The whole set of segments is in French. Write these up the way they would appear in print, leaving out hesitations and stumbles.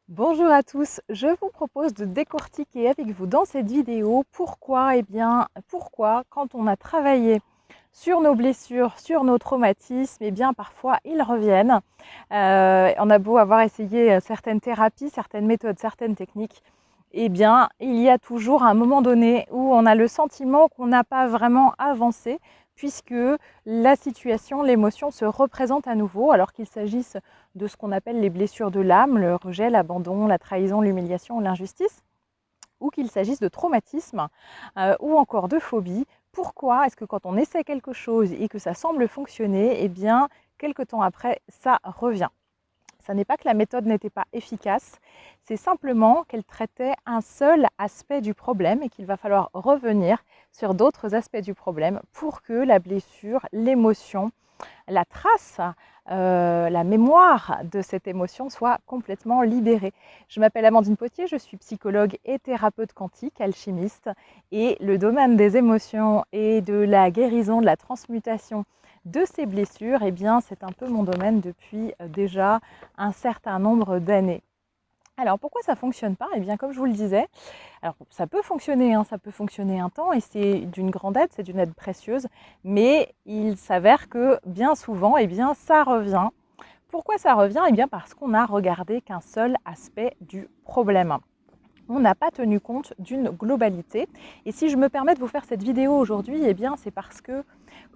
Bonjour à tous, je vous propose de décortiquer avec vous dans cette vidéo pourquoi quand on a travaillé sur nos blessures, sur nos traumatismes, parfois ils reviennent. On a beau avoir essayé certaines thérapies, certaines méthodes, certaines techniques, il y a toujours un moment donné où on a le sentiment qu'on n'a pas vraiment avancé puisque la situation, l'émotion se représente à nouveau alors qu'il s'agisse de ce qu'on appelle les blessures de l'âme, le rejet, l'abandon, la trahison, l'humiliation, l'injustice, ou qu'il s'agisse de traumatisme ou encore de phobie. Pourquoi est-ce que quand on essaie quelque chose et que ça semble fonctionner, quelque temps après, ça revient? Ça n'est pas que la méthode n'était pas efficace, c'est simplement qu'elle traitait un seul aspect du problème et qu'il va falloir revenir sur d'autres aspects du problème pour que la blessure, l'émotion, la trace, la mémoire de cette émotion soit complètement libérée. Je m'appelle Amandine Potier, je suis psychologue et thérapeute quantique, alchimiste, et le domaine des émotions et de la guérison, de la transmutation de ces blessures, c'est un peu mon domaine depuis déjà un certain nombre d'années. Alors pourquoi ça ne fonctionne pas? Comme je vous le disais, alors ça peut fonctionner, ça peut fonctionner un temps et c'est d'une grande aide, c'est d'une aide précieuse, mais il s'avère que bien souvent, ça revient. Pourquoi ça revient? Parce qu'on n'a regardé qu'un seul aspect du problème. On n'a pas tenu compte d'une globalité. Et si je me permets de vous faire cette vidéo aujourd'hui, c'est parce que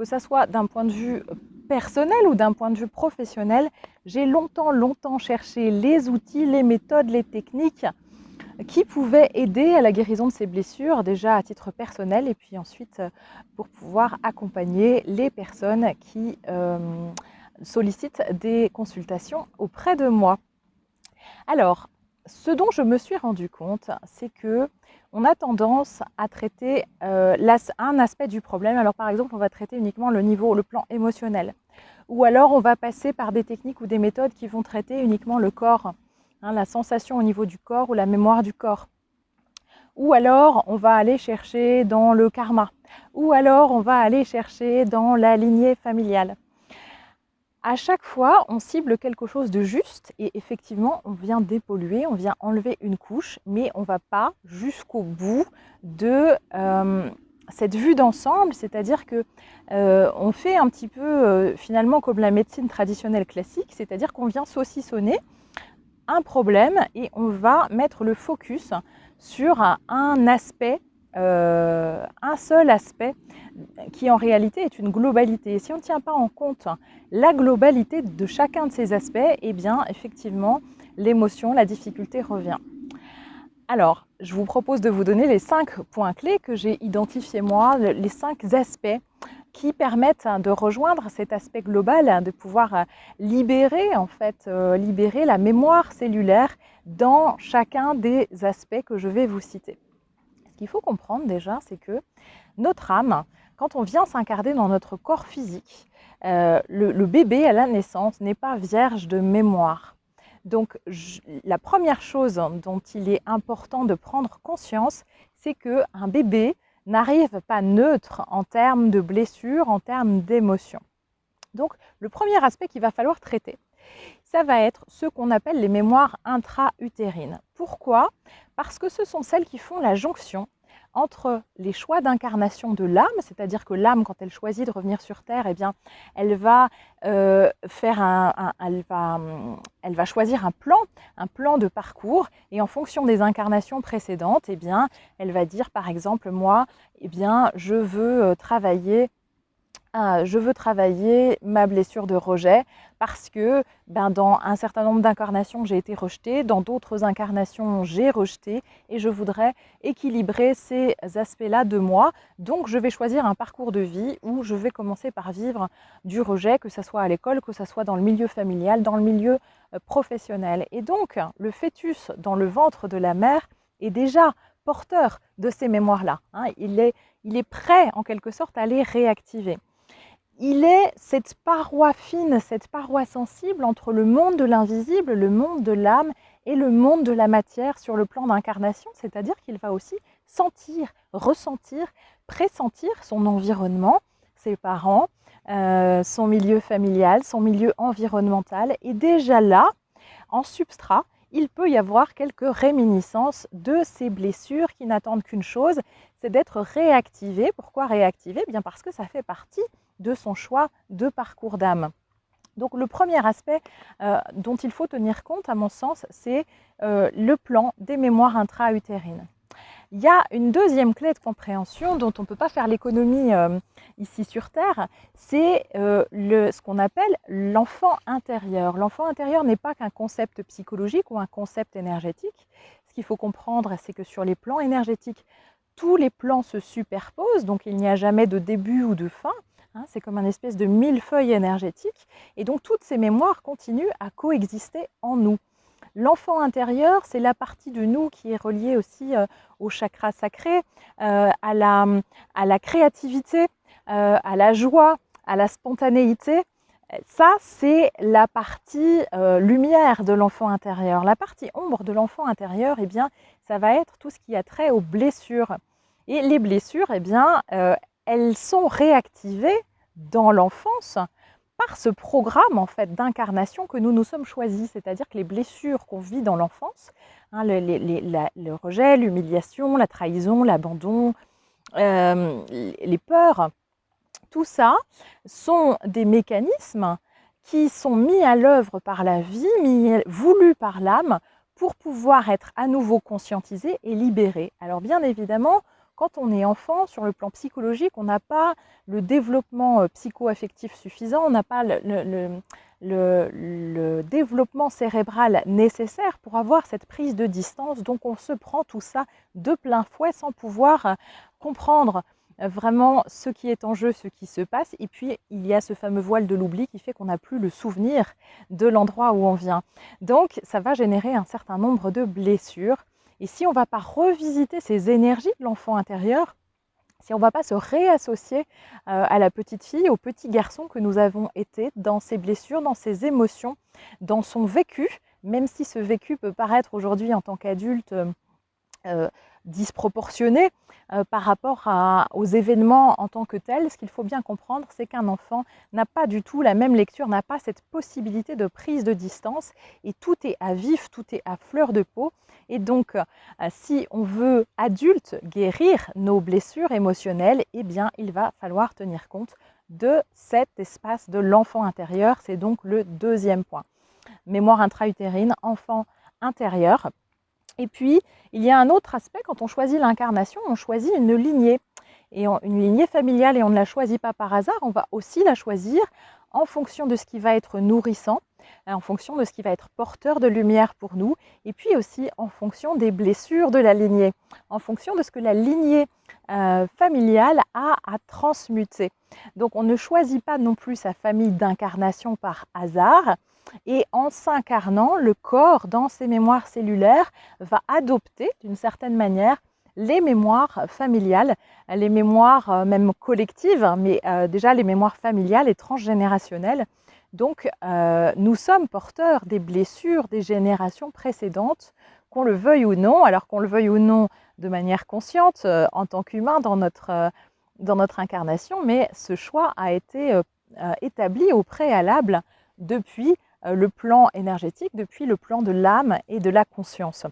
ça soit d'un point de vue personnel ou d'un point de vue professionnel, j'ai longtemps cherché les outils, les méthodes, les techniques qui pouvaient aider à la guérison de ces blessures, déjà à titre personnel, et puis ensuite pour pouvoir accompagner les personnes qui sollicitent des consultations auprès de moi. Alors, ce dont je me suis rendu compte, c'est que on a tendance à traiter un aspect du problème. Alors par exemple, on va traiter uniquement le plan émotionnel. Ou alors on va passer par des techniques ou des méthodes qui vont traiter uniquement le corps, la sensation au niveau du corps ou la mémoire du corps. Ou alors on va aller chercher dans le karma. Ou alors on va aller chercher dans la lignée familiale. À chaque fois, on cible quelque chose de juste et effectivement, on vient dépolluer, on vient enlever une couche, mais on ne va pas jusqu'au bout de cette vue d'ensemble, c'est-à-dire que on fait un petit peu finalement comme la médecine traditionnelle classique, c'est-à-dire qu'on vient saucissonner un problème et on va mettre le focus sur un aspect, un seul aspect qui en réalité est une globalité. Et si on ne tient pas en compte la globalité de chacun de ces aspects, effectivement, l'émotion, la difficulté revient. Alors, je vous propose de vous donner les 5 points clés que j'ai identifiés moi, les 5 aspects qui permettent de rejoindre cet aspect global, de pouvoir libérer libérer la mémoire cellulaire dans chacun des aspects que je vais vous citer. Ce qu'il faut comprendre déjà, c'est que notre âme, quand on vient s'incarner dans notre corps physique, le bébé à la naissance n'est pas vierge de mémoire. Donc la première chose dont il est important de prendre conscience, c'est qu'un bébé n'arrive pas neutre en termes de blessures, en termes d'émotions. Donc le premier aspect qu'il va falloir traiter, ça va être ce qu'on appelle les mémoires intra-utérines. Pourquoi? Parce que ce sont celles qui font la jonction entre les choix d'incarnation de l'âme, c'est-à-dire que l'âme, quand elle choisit de revenir sur Terre, elle va elle va choisir un plan de parcours, et en fonction des incarnations précédentes, elle va dire par exemple, moi, je veux travailler ma blessure de rejet parce que dans un certain nombre d'incarnations, j'ai été rejetée, dans d'autres incarnations, j'ai rejeté et je voudrais équilibrer ces aspects-là de moi. Donc, je vais choisir un parcours de vie où je vais commencer par vivre du rejet, que ce soit à l'école, que ce soit dans le milieu familial, dans le milieu professionnel. Et donc, le fœtus dans le ventre de la mère est déjà porteur de ces mémoires-là. Il est prêt, en quelque sorte, à les réactiver. Il est cette paroi fine, cette paroi sensible entre le monde de l'invisible, le monde de l'âme et le monde de la matière sur le plan d'incarnation, c'est-à-dire qu'il va aussi sentir, ressentir, pressentir son environnement, ses parents, son milieu familial, son milieu environnemental. Et déjà là, en substrat, il peut y avoir quelques réminiscences de ces blessures qui n'attendent qu'une chose, c'est d'être réactivées. Pourquoi réactivées? Bien parce que ça fait partie de son choix de parcours d'âme. Donc le premier aspect dont il faut tenir compte, à mon sens, c'est le plan des mémoires intra-utérines. Il y a une deuxième clé de compréhension dont on ne peut pas faire l'économie ici sur Terre, c'est ce qu'on appelle l'enfant intérieur. L'enfant intérieur n'est pas qu'un concept psychologique ou un concept énergétique. Ce qu'il faut comprendre, c'est que sur les plans énergétiques, tous les plans se superposent, donc il n'y a jamais de début ou de fin. C'est comme un espèce de millefeuille énergétique. Et donc toutes ces mémoires continuent à coexister en nous. L'enfant intérieur, c'est la partie de nous qui est reliée aussi au chakra sacré, à la créativité, à la joie, à la spontanéité. Ça, c'est la partie lumière de l'enfant intérieur. La partie ombre de l'enfant intérieur, eh bien, ça va être tout ce qui a trait aux blessures. Et les blessures, eh bien, elles sont réactivées dans l'enfance par ce programme en fait d'incarnation que nous nous sommes choisis, c'est-à-dire que les blessures qu'on vit dans l'enfance, le rejet, l'humiliation, la trahison, l'abandon, les peurs, tout ça sont des mécanismes qui sont mis à l'œuvre par la vie, voulus par l'âme, pour pouvoir être à nouveau conscientisés et libérés. Alors bien évidemment, quand on est enfant, sur le plan psychologique, on n'a pas le développement psycho-affectif suffisant, on n'a pas le développement cérébral nécessaire pour avoir cette prise de distance. Donc on se prend tout ça de plein fouet sans pouvoir comprendre vraiment ce qui est en jeu, ce qui se passe. Et puis, il y a ce fameux voile de l'oubli qui fait qu'on n'a plus le souvenir de l'endroit où on vient. Donc, ça va générer un certain nombre de blessures. Et si on ne va pas revisiter ces énergies de l'enfant intérieur, si on ne va pas se réassocier à la petite fille, au petit garçon que nous avons été dans ses blessures, dans ses émotions, dans son vécu, même si ce vécu peut paraître aujourd'hui en tant qu'adulte disproportionné par rapport aux événements en tant que tels. Ce qu'il faut bien comprendre, c'est qu'un enfant n'a pas du tout la même lecture, n'a pas cette possibilité de prise de distance et tout est à vif, tout est à fleur de peau. Et donc, si on veut, adulte, guérir nos blessures émotionnelles, eh bien, il va falloir tenir compte de cet espace de l'enfant intérieur. C'est donc le deuxième point. Mémoire intra-utérine, enfant intérieur. Et puis, il y a un autre aspect, quand on choisit l'incarnation, on choisit une lignée. Et une lignée familiale, et on ne la choisit pas par hasard, on va aussi la choisir en fonction de ce qui va être nourrissant, en fonction de ce qui va être porteur de lumière pour nous, et puis aussi en fonction des blessures de la lignée, en fonction de ce que la lignée familiale a à transmuter. Donc on ne choisit pas non plus sa famille d'incarnation par hasard, et en s'incarnant, le corps, dans ses mémoires cellulaires, va adopter d'une certaine manière les mémoires familiales, les mémoires même collectives, mais déjà les mémoires familiales et transgénérationnelles. Donc nous sommes porteurs des blessures des générations précédentes, qu'on le veuille ou non, alors qu'on le veuille ou non de manière consciente en tant qu'humain dans notre incarnation, mais ce choix a été établi au préalable depuis le plan énergétique, depuis le plan de l'âme et de la conscience.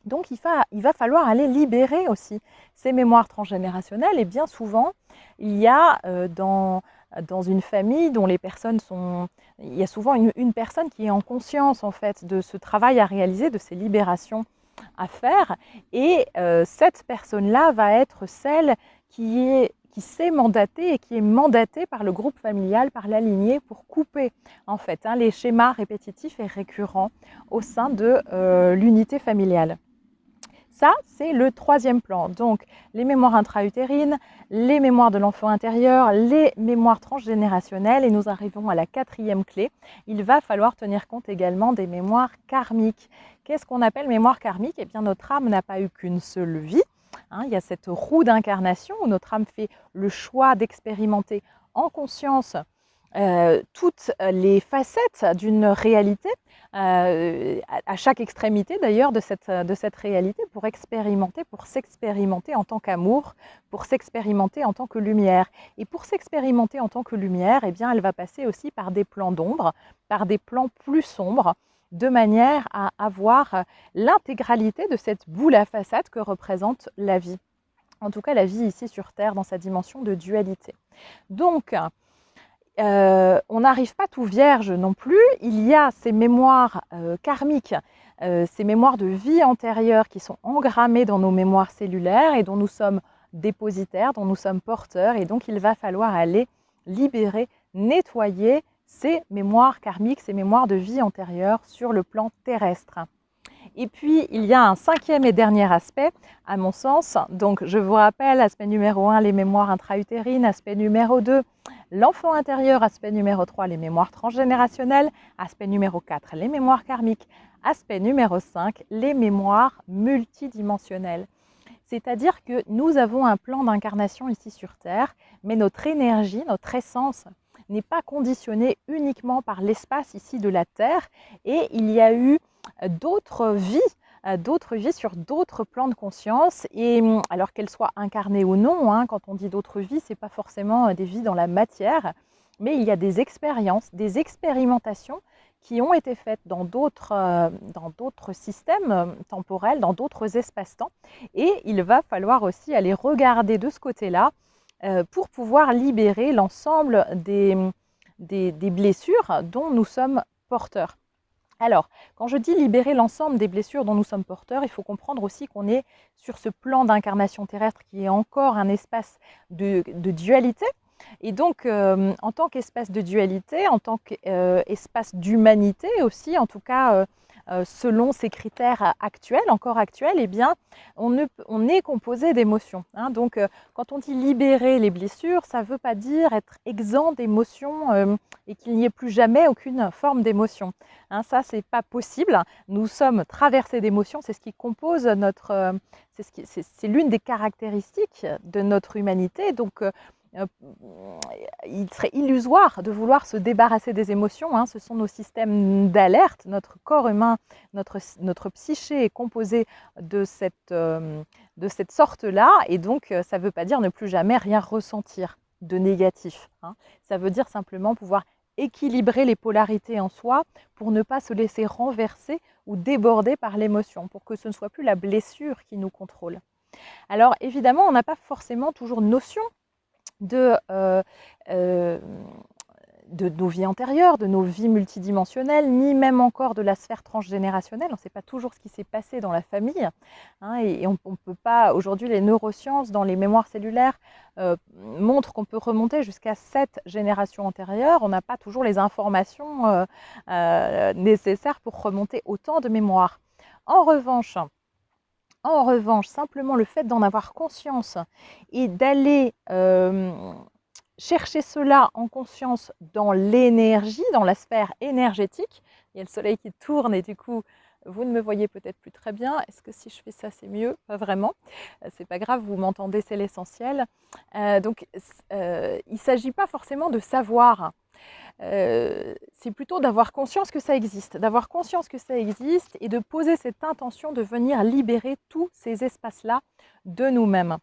Donc il va falloir aller libérer aussi ces mémoires transgénérationnelles, et bien souvent il y a dans une famille dont les personnes sont... Il y a souvent une personne qui est en conscience en fait de ce travail à réaliser, de ces libérations à faire, et cette personne-là va être celle qui s'est mandatée et qui est mandatée par le groupe familial, par la lignée, pour couper en fait les schémas répétitifs et récurrents au sein de l'unité familiale. Ça, c'est le troisième plan. Donc, les mémoires intra-utérines, les mémoires de l'enfant intérieur, les mémoires transgénérationnelles. Et nous arrivons à la quatrième clé. Il va falloir tenir compte également des mémoires karmiques. Qu'est-ce qu'on appelle mémoire karmique? Eh bien, notre âme n'a pas eu qu'une seule vie. Il y a cette roue d'incarnation où notre âme fait le choix d'expérimenter en conscience toutes les facettes d'une réalité, à chaque extrémité d'ailleurs de cette réalité, pour expérimenter, pour s'expérimenter en tant qu'amour, pour s'expérimenter en tant que lumière. Et pour s'expérimenter en tant que lumière, eh bien, elle va passer aussi par des plans d'ombre, par des plans plus sombres, de manière à avoir l'intégralité de cette boule à façade que représente la vie. En tout cas, la vie ici sur Terre dans sa dimension de dualité. Donc, on n'arrive pas tout vierge non plus. Il y a ces mémoires karmiques, ces mémoires de vie antérieure qui sont engrammées dans nos mémoires cellulaires et dont nous sommes dépositaires, dont nous sommes porteurs. Et donc, il va falloir aller libérer, nettoyer ces mémoires karmiques, ces mémoires de vie antérieure sur le plan terrestre. Et puis, il y a un cinquième et dernier aspect, à mon sens. Donc, je vous rappelle, aspect numéro 1, les mémoires intra-utérines. Aspect numéro 2, l'enfant intérieur. Aspect numéro 3, les mémoires transgénérationnelles. Aspect numéro 4, les mémoires karmiques. Aspect numéro 5, les mémoires multidimensionnelles. C'est-à-dire que nous avons un plan d'incarnation ici sur Terre, mais notre énergie, notre essence, n'est pas conditionnée uniquement par l'espace ici de la Terre. Et il y a eu d'autres vies sur d'autres plans de conscience. Et alors qu'elles soient incarnées ou non, hein, quand on dit d'autres vies, ce n'est pas forcément des vies dans la matière, mais il y a des expériences, des expérimentations qui ont été faites dans d'autres systèmes temporels, dans d'autres espaces-temps. Et il va falloir aussi aller regarder de ce côté-là pour pouvoir libérer l'ensemble des blessures dont nous sommes porteurs. Alors, quand je dis libérer l'ensemble des blessures dont nous sommes porteurs, il faut comprendre aussi qu'on est sur ce plan d'incarnation terrestre qui est encore un espace de dualité. Et donc, en tant qu'espace de dualité, en tant qu'espace d'humanité aussi, en tout cas selon ces critères actuels, encore actuels, eh bien, on est composé d'émotions. Hein. Donc, quand on dit libérer les blessures, ça ne veut pas dire être exempt d'émotions et qu'il n'y ait plus jamais aucune forme d'émotion. Hein, ça, ce n'est pas possible. Nous sommes traversés d'émotions, c'est ce qui compose notre... c'est l'une des caractéristiques de notre humanité. Donc, il serait illusoire de vouloir se débarrasser des émotions. Hein. Ce sont nos systèmes d'alerte. Notre corps humain, notre psyché est composé de cette sorte-là. Et donc, ça ne veut pas dire ne plus jamais rien ressentir de négatif. Hein. Ça veut dire simplement pouvoir équilibrer les polarités en soi pour ne pas se laisser renverser ou déborder par l'émotion, pour que ce ne soit plus la blessure qui nous contrôle. Alors, évidemment, on n'a pas forcément toujours notion de nos vies antérieures, de nos vies multidimensionnelles, ni même encore de la sphère transgénérationnelle. On ne sait pas toujours ce qui s'est passé dans la famille. Hein, et on ne peut pas, aujourd'hui, les neurosciences, dans les mémoires cellulaires, montrent qu'on peut remonter jusqu'à 7 générations antérieures. On n'a pas toujours les informations nécessaires pour remonter autant de mémoires. En revanche, simplement le fait d'en avoir conscience et d'aller chercher cela en conscience dans l'énergie, dans la sphère énergétique. Il y a le soleil qui tourne et du coup, vous ne me voyez peut-être plus très bien. Est-ce que si je fais ça, c'est mieux? Pas vraiment. C'est pas grave, vous m'entendez, c'est l'essentiel. Donc, il ne s'agit pas forcément de savoir. C'est plutôt d'avoir conscience que ça existe, et de poser cette intention de venir libérer tous ces espaces-là de nous-mêmes.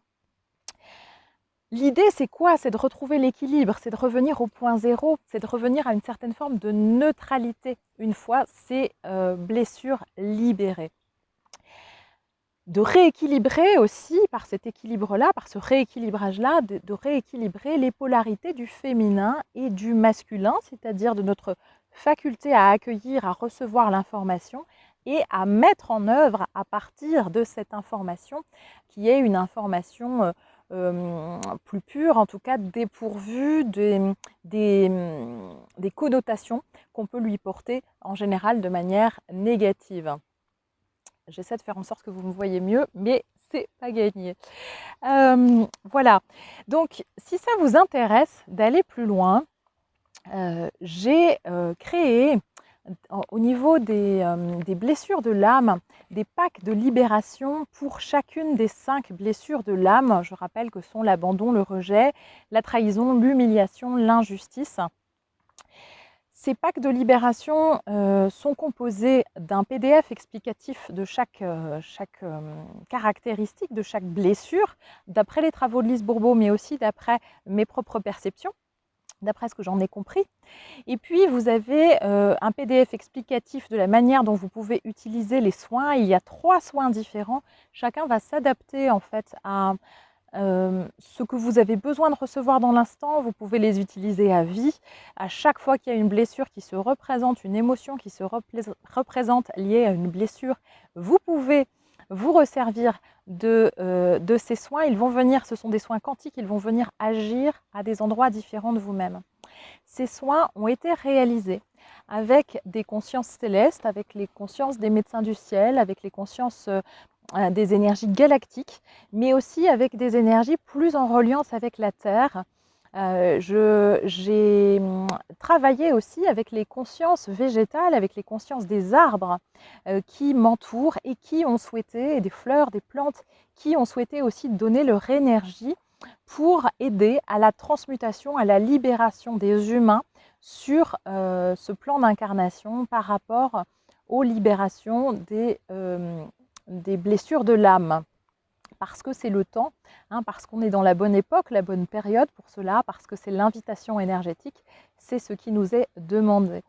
L'idée, c'est quoi? C'est de retrouver l'équilibre, c'est de revenir au point zéro, c'est de revenir à une certaine forme de neutralité une fois ces blessures libérées. De rééquilibrer aussi, par cet équilibre-là, par ce rééquilibrage-là, de rééquilibrer les polarités du féminin et du masculin, c'est-à-dire de notre faculté à accueillir, à recevoir l'information et à mettre en œuvre à partir de cette information, qui est une information plus pure, en tout cas dépourvue des connotations qu'on peut lui porter en général de manière négative. J'essaie de faire en sorte que vous me voyez mieux, mais c'est pas gagné. Voilà. Donc, si ça vous intéresse d'aller plus loin, j'ai créé au niveau des blessures de l'âme, des packs de libération pour chacune des 5 blessures de l'âme. Je rappelle que sont l'abandon, le rejet, la trahison, l'humiliation, l'injustice. Ces packs de libération sont composés d'un PDF explicatif de chaque caractéristique, de chaque blessure, d'après les travaux de Lise Bourbeau, mais aussi d'après mes propres perceptions. d'après ce que j'en ai compris. Et puis, vous avez un PDF explicatif de la manière dont vous pouvez utiliser les soins. Il y a 3 soins différents. Chacun va s'adapter en fait à ce que vous avez besoin de recevoir dans l'instant. Vous pouvez les utiliser à vie. À chaque fois qu'il y a une blessure qui se représente, une émotion qui se représente liée à une blessure, vous pouvez vous resservir de ces soins. Ils vont venir, ce sont des soins quantiques, ils vont venir agir à des endroits différents de vous-même. Ces soins ont été réalisés avec des consciences célestes, avec les consciences des médecins du ciel, avec les consciences des énergies galactiques, mais aussi avec des énergies plus en reliance avec la Terre. J'ai travaillé aussi avec les consciences végétales, avec les consciences des arbres qui m'entourent et qui ont souhaité, et des fleurs, des plantes, qui ont souhaité aussi donner leur énergie pour aider à la transmutation, à la libération des humains sur ce plan d'incarnation par rapport aux libérations des blessures de l'âme. Parce que c'est le temps, parce qu'on est dans la bonne époque, la bonne période pour cela, parce que c'est l'invitation énergétique, c'est ce qui nous est demandé.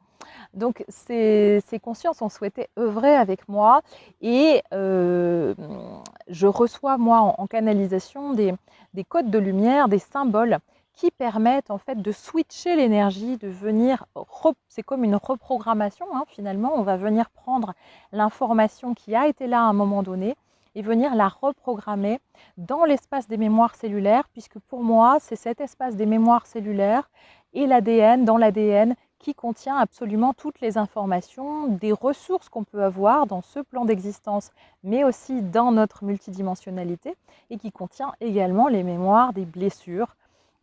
Donc ces consciences ont souhaité œuvrer avec moi et je reçois moi en canalisation des codes de lumière, des symboles qui permettent en fait de switcher l'énergie, de venir, c'est comme une reprogrammation finalement, on va venir prendre l'information qui a été là à un moment donné et venir la reprogrammer dans l'espace des mémoires cellulaires, puisque pour moi, c'est cet espace des mémoires cellulaires et l'ADN, dans l'ADN, qui contient absolument toutes les informations, des ressources qu'on peut avoir dans ce plan d'existence, mais aussi dans notre multidimensionnalité, et qui contient également les mémoires des blessures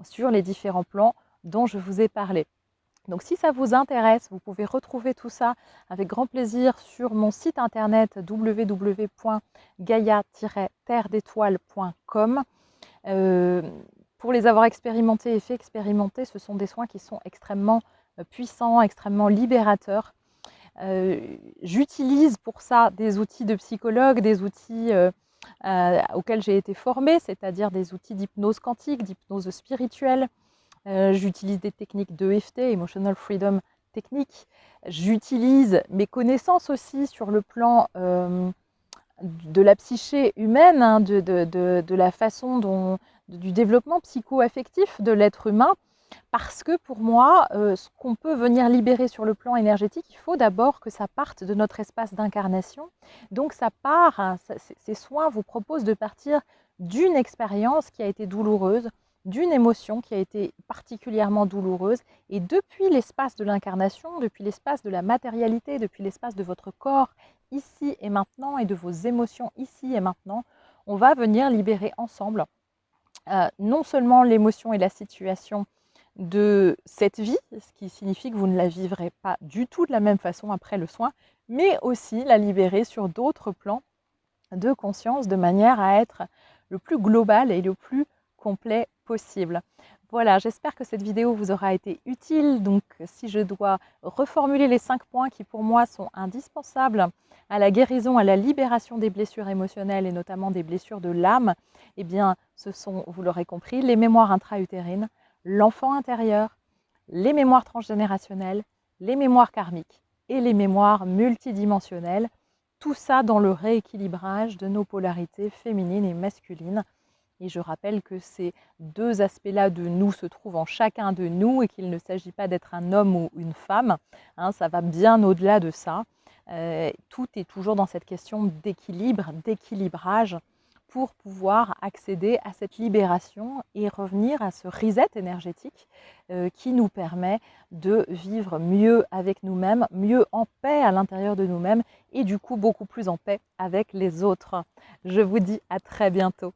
sur les différents plans dont je vous ai parlé. Donc si ça vous intéresse, vous pouvez retrouver tout ça avec grand plaisir sur mon site internet www.gaia-terredétoiles.com. Pour les avoir expérimentés et fait expérimenter, ce sont des soins qui sont extrêmement puissants, extrêmement libérateurs. J'utilise pour ça des outils de psychologue, des outils auxquels j'ai été formée, c'est-à-dire des outils d'hypnose quantique, d'hypnose spirituelle. J'utilise des techniques d'EFT, Emotional Freedom Technique. J'utilise mes connaissances aussi sur le plan de la psyché humaine, de la façon du développement psycho-affectif de l'être humain, parce que pour moi, ce qu'on peut venir libérer sur le plan énergétique, il faut d'abord que ça parte de notre espace d'incarnation. Donc ça part, ces soins vous proposent de partir d'une expérience qui a été douloureuse, d'une émotion qui a été particulièrement douloureuse, et depuis l'espace de l'incarnation, depuis l'espace de la matérialité, depuis l'espace de votre corps ici et maintenant, et de vos émotions ici et maintenant, on va venir libérer ensemble non seulement l'émotion et la situation de cette vie, ce qui signifie que vous ne la vivrez pas du tout de la même façon après le soin, mais aussi la libérer sur d'autres plans de conscience de manière à être le plus global et le plus complet possible. Voilà, j'espère que cette vidéo vous aura été utile. Donc, si je dois reformuler les 5 points qui pour moi sont indispensables à la guérison, à la libération des blessures émotionnelles et notamment des blessures de l'âme, eh bien, ce sont, vous l'aurez compris, les mémoires intra-utérines, l'enfant intérieur, les mémoires transgénérationnelles, les mémoires karmiques et les mémoires multidimensionnelles. Tout ça dans le rééquilibrage de nos polarités féminines et masculines. Et je rappelle que ces deux aspects-là de nous se trouvent en chacun de nous et qu'il ne s'agit pas d'être un homme ou une femme. Ça va bien au-delà de ça. Tout est toujours dans cette question d'équilibre, d'équilibrage pour pouvoir accéder à cette libération et revenir à ce reset énergétique qui nous permet de vivre mieux avec nous-mêmes, mieux en paix à l'intérieur de nous-mêmes et du coup beaucoup plus en paix avec les autres. Je vous dis à très bientôt.